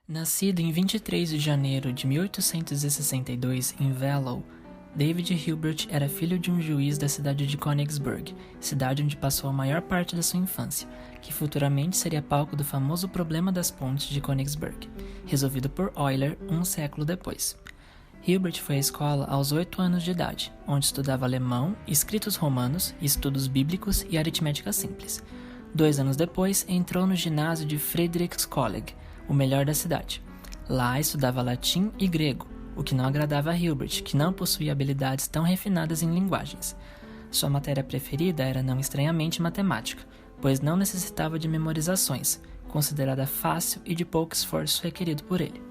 Nascido em 23 de janeiro de 1862 em Velow, David Hilbert era filho de um juiz da cidade de Königsberg, cidade onde passou a maior parte da sua infância, que futuramente seria palco do famoso problema das pontes de Königsberg, resolvido por Euler um século depois. Hilbert foi à escola aos 8 anos de idade, onde estudava alemão, escritos romanos, estudos bíblicos e aritmética simples. 2 anos depois, entrou no ginásio de Friedrichskolleg, o melhor da cidade. Lá estudava latim e grego, o que não agradava a Hilbert, que não possuía habilidades tão refinadas em linguagens. Sua matéria preferida era não estranhamente matemática, pois não necessitava de memorizações, considerada fácil e de pouco esforço requerido por ele.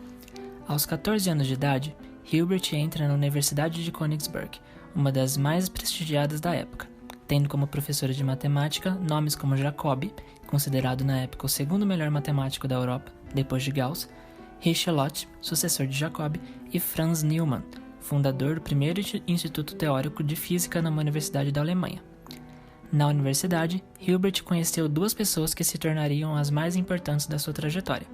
Aos 14 anos de idade, Hilbert entra na Universidade de Königsberg, uma das mais prestigiadas da época, tendo como professora de matemática nomes como Jacobi, considerado na época o segundo melhor matemático da Europa, depois de Gauss, Richelot, sucessor de Jacobi, e Franz Neumann, fundador do primeiro instituto teórico de física numa universidade da Alemanha. Na universidade, Hilbert conheceu 2 pessoas que se tornariam as mais importantes da sua trajetória: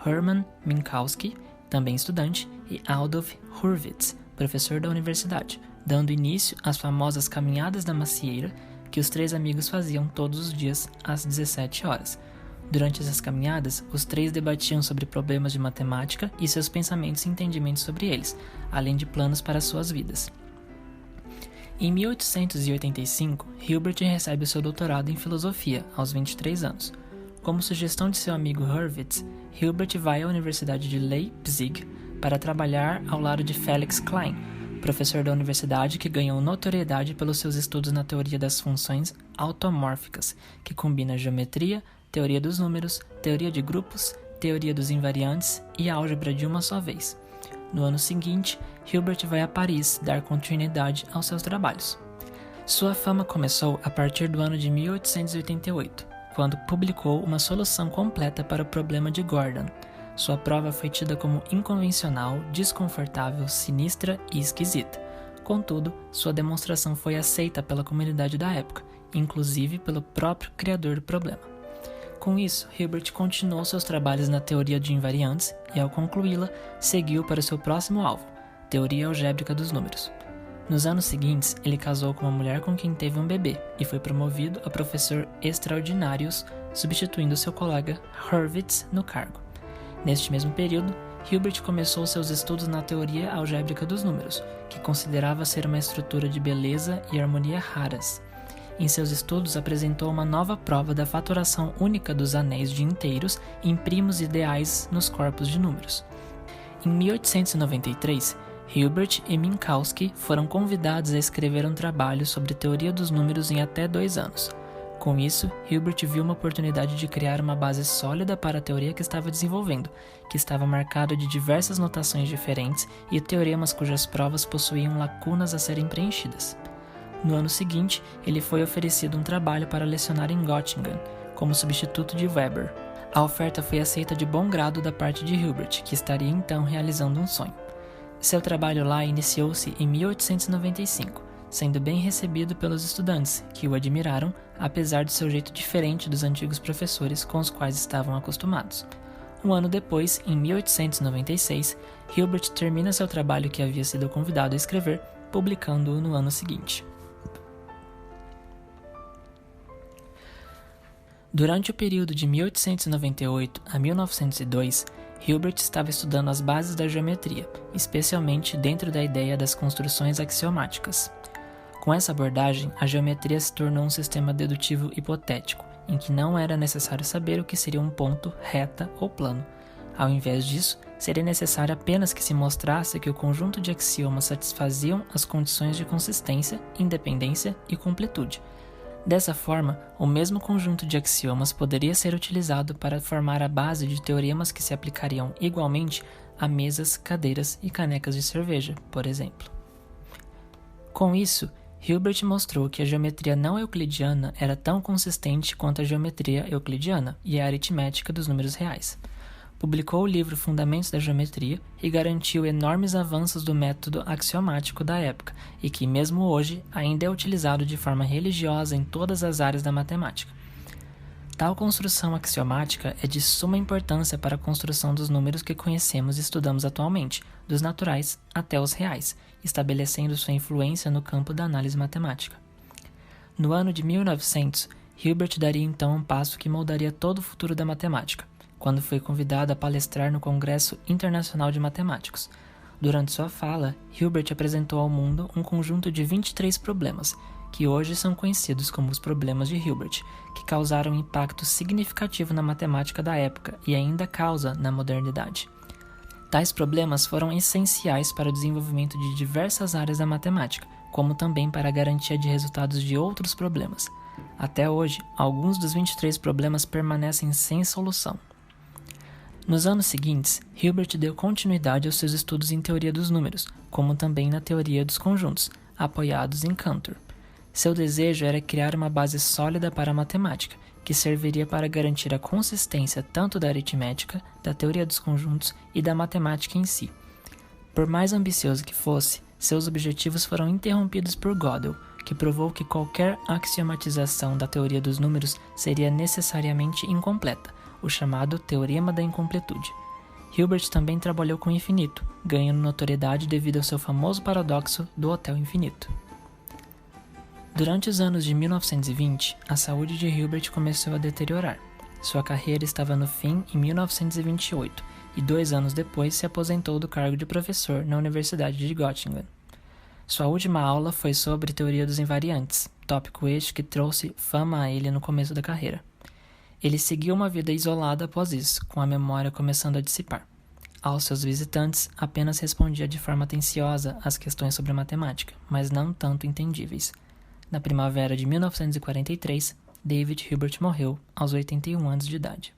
Hermann Minkowski, também estudante, e Adolf Hurwitz, professor da universidade, dando início às famosas caminhadas da macieira que os 3 amigos faziam todos os dias às 17 horas. Durante essas caminhadas, os 3 debatiam sobre problemas de matemática e seus pensamentos e entendimentos sobre eles, além de planos para suas vidas. Em 1885, Hilbert recebe o seu doutorado em filosofia, aos 23 anos. Como sugestão de seu amigo Hurwitz, Hilbert vai à Universidade de Leipzig para trabalhar ao lado de Felix Klein, professor da universidade que ganhou notoriedade pelos seus estudos na teoria das funções automórficas, que combina geometria, teoria dos números, teoria de grupos, teoria dos invariantes e álgebra de uma só vez. No ano seguinte, Hilbert vai a Paris dar continuidade aos seus trabalhos. Sua fama começou a partir do ano de 1888, quando publicou uma solução completa para o problema de Gordon. Sua prova foi tida como inconvencional, desconfortável, sinistra e esquisita. Contudo, sua demonstração foi aceita pela comunidade da época, inclusive pelo próprio criador do problema. Com isso, Hilbert continuou seus trabalhos na teoria de invariantes e, ao concluí-la, seguiu para o seu próximo alvo, teoria algébrica dos números. Nos anos seguintes, ele casou com uma mulher com quem teve um bebê e foi promovido a professor extraordinários, substituindo seu colega Hurwitz no cargo. Neste mesmo período, Hilbert começou seus estudos na teoria algébrica dos números, que considerava ser uma estrutura de beleza e harmonia raras. Em seus estudos, apresentou uma nova prova da fatoração única dos anéis de inteiros em primos ideais nos corpos de números. Em 1893, Hilbert e Minkowski foram convidados a escrever um trabalho sobre teoria dos números em até 2 anos. Com isso, Hilbert viu uma oportunidade de criar uma base sólida para a teoria que estava desenvolvendo, que estava marcada de diversas notações diferentes e teoremas cujas provas possuíam lacunas a serem preenchidas. No ano seguinte, ele foi oferecido um trabalho para lecionar em Göttingen, como substituto de Weber. A oferta foi aceita de bom grado da parte de Hilbert, que estaria então realizando um sonho. Seu trabalho lá iniciou-se em 1895, sendo bem recebido pelos estudantes, que o admiraram, apesar do seu jeito diferente dos antigos professores com os quais estavam acostumados. Um ano depois, em 1896, Hilbert termina seu trabalho que havia sido convidado a escrever, publicando-o no ano seguinte. Durante o período de 1898 a 1902, Hilbert estava estudando as bases da geometria, especialmente dentro da ideia das construções axiomáticas. Com essa abordagem, a geometria se tornou um sistema dedutivo hipotético, em que não era necessário saber o que seria um ponto, reta ou plano. Ao invés disso, seria necessário apenas que se mostrasse que o conjunto de axiomas satisfaziam as condições de consistência, independência e completude. Dessa forma, o mesmo conjunto de axiomas poderia ser utilizado para formar a base de teoremas que se aplicariam igualmente a mesas, cadeiras e canecas de cerveja, por exemplo. Com isso, Hilbert mostrou que a geometria não euclidiana era tão consistente quanto a geometria euclidiana e a aritmética dos números reais. Publicou o livro Fundamentos da Geometria e garantiu enormes avanços do método axiomático da época e que, mesmo hoje, ainda é utilizado de forma religiosa em todas as áreas da matemática. Tal construção axiomática é de suma importância para a construção dos números que conhecemos e estudamos atualmente, dos naturais até os reais, estabelecendo sua influência no campo da análise matemática. No ano de 1900, Hilbert daria então um passo que moldaria todo o futuro da matemática, quando foi convidado a palestrar no Congresso Internacional de Matemáticos. Durante sua fala, Hilbert apresentou ao mundo um conjunto de 23 problemas, que hoje são conhecidos como os problemas de Hilbert, que causaram um impacto significativo na matemática da época e ainda causa na modernidade. Tais problemas foram essenciais para o desenvolvimento de diversas áreas da matemática, como também para a garantia de resultados de outros problemas. Até hoje, alguns dos 23 problemas permanecem sem solução. Nos anos seguintes, Hilbert deu continuidade aos seus estudos em teoria dos números, como também na teoria dos conjuntos, apoiados em Cantor. Seu desejo era criar uma base sólida para a matemática, que serviria para garantir a consistência tanto da aritmética, da teoria dos conjuntos e da matemática em si. Por mais ambicioso que fosse, seus objetivos foram interrompidos por Gödel, que provou que qualquer axiomatização da teoria dos números seria necessariamente incompleta, o chamado Teorema da Incompletude. Hilbert também trabalhou com o infinito, ganhando notoriedade devido ao seu famoso paradoxo do Hotel Infinito. Durante os anos de 1920, a saúde de Hilbert começou a deteriorar. Sua carreira estava no fim em 1928 e 2 anos depois se aposentou do cargo de professor na Universidade de Göttingen. Sua última aula foi sobre teoria dos invariantes, tópico este que trouxe fama a ele no começo da carreira. Ele seguiu uma vida isolada após isso, com a memória começando a dissipar. Aos seus visitantes, apenas respondia de forma atenciosa às questões sobre matemática, mas não tanto entendíveis. Na primavera de 1943, David Hilbert morreu aos 81 anos de idade.